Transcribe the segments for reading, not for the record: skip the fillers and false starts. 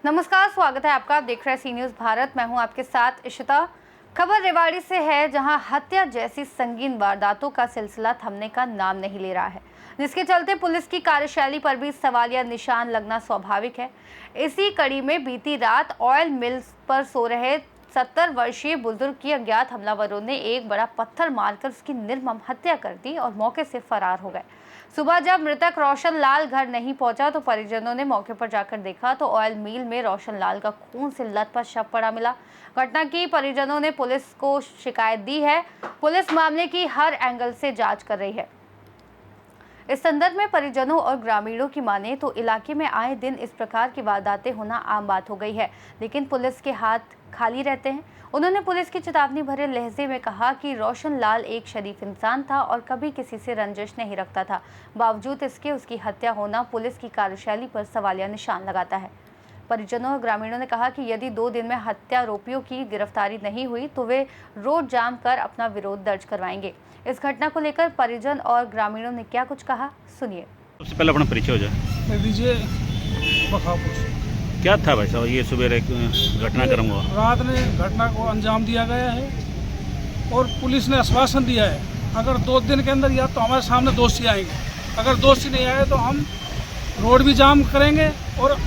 नमस्कार, स्वागत है आपका। आप देख रहे हैं सी न्यूज़ भारत। मैं हूं आपके साथ इशिता। खबर रेवाड़ी से है, जहां हत्या जैसी संगीन वारदातों का सिलसिला थमने का नाम नहीं ले रहा है, जिसके चलते पुलिस की कार्यशैली पर भी सवालिया निशान लगना स्वाभाविक है। इसी कड़ी में बीती रात ऑयल मिल्स पर सो रहे 70 वर्षीय बुजुर्ग की अज्ञात हमलावरों ने एक बड़ा पत्थर मारकर उसकी निर्मम हत्या कर दी और मौके से फरार हो गए। सुबह जब मृतक रोशन लाल घर नहीं पहुंचा तो परिजनों ने मौके पर जाकर देखा तो ऑयल मिल में रोशन लाल का खून से लथपथ शव पड़ा मिला। घटना की परिजनों ने पुलिस को शिकायत दी है। पुलिस मामले की हर एंगल से जांच कर रही है। इस संदर्भ में परिजनों और ग्रामीणों की माने तो इलाके में आए दिन इस प्रकार की वारदातें होना आम बात हो गई है, लेकिन पुलिस के हाथ खाली रहते हैं। उन्होंने पुलिस की चेतावनी भरे लहजे में कहा कि रोशन लाल एक शरीफ इंसान था और कभी किसी से रंजिश नहीं रखता था। बावजूद इसके उसकी हत्या होना पुलिस की कार्यशैली पर सवालिया निशान लगाता है। परिजनों और ग्रामीणों ने कहा कि यदि 2 दिन में हत्यारोपियों की गिरफ्तारी नहीं हुई तो वे रोड जाम कर अपना विरोध दर्ज करवाएंगे। इस घटना को लेकर परिजन और ग्रामीणों ने क्या कुछ कहा, सुनिए। सबसे पहले अपना परिचय हो जाए। मैं विजय बखापुर से। क्या था भाई साहब ये सुबह घटनाक्रम हुआ? रात में घटना को अंजाम दिया गया है और पुलिस ने आश्वासन दिया है अगर 2 दिन के अंदर या तो हमारे सामने दोषी आएंगे, अगर दोषी नहीं आए तो हम रोड भी जाम करेंगे। और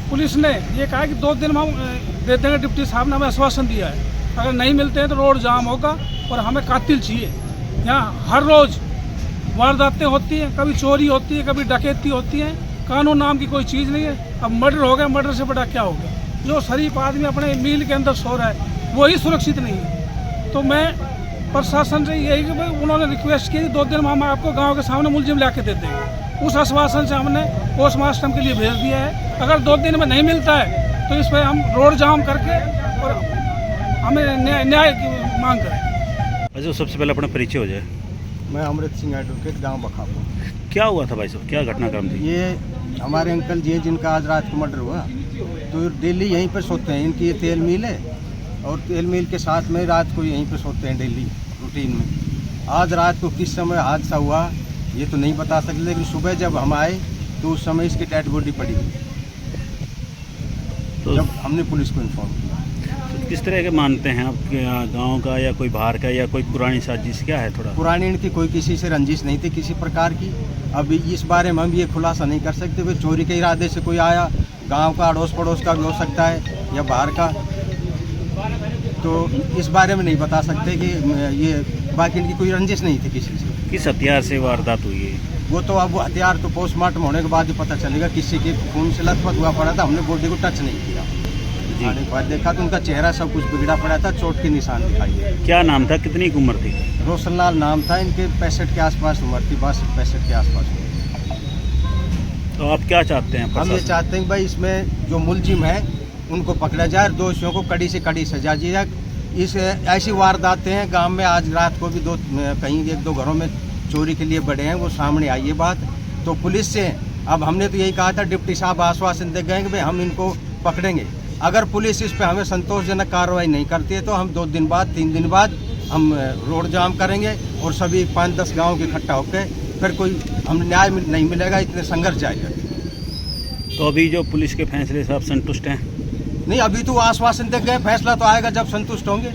पुलिस ने ये कहा कि 2 दिन में हम दे देंगे। डिप्टी साहब ने हमें आश्वासन दिया है अगर नहीं मिलते हैं तो रोड जाम होगा। और हमें कातिल चाहिए। यहाँ हर रोज़ वारदातें होती हैं, कभी चोरी होती है, कभी डकैती होती है। कानून नाम की कोई चीज़ नहीं है। अब मर्डर हो गया, मर्डर से बड़ा क्या हो गया? जो शरीफ आदमी अपने मील के अंदर सो रहा है वही सुरक्षित नहीं है। तो मैं प्रशासन से यही कि भाई उन्होंने रिक्वेस्ट की 2 दिन में हम आपको गांव के सामने मुलजिम ला के दे देंगे। उस आश्वासन से हमने पोस्टमार्टम के लिए भेज दिया है। अगर 2 दिन में नहीं मिलता है तो इस पर हम रोड जाम करके और हमें न्याय की मांग करें। अच्छा, सबसे पहले अपना परिचय हो जाए। मैं अमृत सिंह एडवोकेट, गांव बखापुर। क्या हुआ था भाई साहब, क्या घटनाक्रम थी? ये हमारे अंकल जी जिनका आज रात को मर्डर हुआ, तो डेली यहीं पर सोते हैं। इनकी ये तेल मिल है और तेल मिल के साथ में रात को यहीं पर सोते हैं डेली रूटीन में। आज रात को किस समय हादसा हुआ ये तो नहीं बता सकते, लेकिन सुबह जब हम आए तो उस समय इसकी डेड बॉडी पड़ी हुई, तो जब हमने पुलिस को इन्फॉर्म किया। तो किस तरह के मानते हैं आपके यहाँ, गाँव का या कोई बाहर का या कोई पुरानी साजिश क्या है? थोड़ा पुरानी इनकी कोई किसी से रंजिश नहीं थी किसी प्रकार की। अब इस बारे में हम ये खुलासा नहीं कर सकते। वे चोरी के इरादे से कोई आया, गांव का अड़ोस पड़ोस का भी हो सकता है या बाहर का, तो इस बारे में नहीं बता सकते कि ये। बाकी इनकी कोई रंजिश नहीं थी किसी से। किस हथियार से वारदात हुई है? वो तो अब वो हथियार तो पोस्टमार्टम होने के बाद ही पता चलेगा। किसी के खून से लथपथ हुआ पड़ा था, हमने बॉडी को टच नहीं किया। आने के बाद देखा तो उनका चेहरा सब कुछ बिगड़ा पड़ा था, चोट के निशान दिखाई दे। क्या नाम था, कितनी उम्र थी? रोशन लाल नाम था इनके। 65 के आसपास उम्र थी, 62-65 के आसपास। तो आप क्या चाहते हैं? हम ये चाहते हैं भाई इसमें जो मुलजिम है उनको पकड़ा जाए, दोषियों को कड़ी से कड़ी सजा दी जाए। इस ऐसी वारदातें हैं गांव में। आज रात को भी कहीं 1-2 घरों में चोरी के लिए बढ़े हैं, वो सामने आई है बात। तो पुलिस से अब हमने तो यही कहा था, डिप्टी साहब आश्वासन दे गए कि भाई हम इनको पकड़ेंगे। अगर पुलिस इस पर हमें संतोषजनक कार्रवाई नहीं करती है तो हम 2 दिन बाद 3 दिन बाद हम रोड जाम करेंगे और सभी 5-10 गाँव के इकट्ठा होकर फिर कोई हम न्याय नहीं मिलेगा, इतने संघर्ष जाएगा। तो अभी जो पुलिस के फैसले से आप संतुष्ट हैं? नहीं, अभी तो आश्वासन दे गए, फैसला तो आएगा जब संतुष्ट होंगे।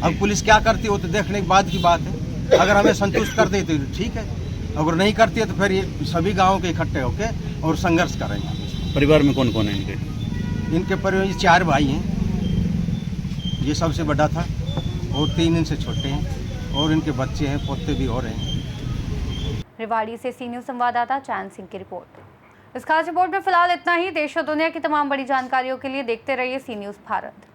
अब पुलिस क्या करती है वो तो देखने के बाद की बात है। अगर हमें संतुष्ट कर दे तो ठीक है, अगर नहीं करती है तो फिर ये सभी गाँव के इकट्ठे होकर और संघर्ष करेंगे। परिवार में कौन कौन है इनके? इनके परिवार 4 भाई हैं, ये सबसे बड़ा था और 3 इनसे छोटे हैं और इनके बच्चे हैं, पोते भी हो रहे हैं। रेवाड़ी से सी न्यूज़ संवाददाता चैन सिंह की रिपोर्ट। इस खास रिपोर्ट में फिलहाल इतना ही। देश और दुनिया की तमाम बड़ी जानकारियों के लिए देखते रहिए सी न्यूज़ भारत।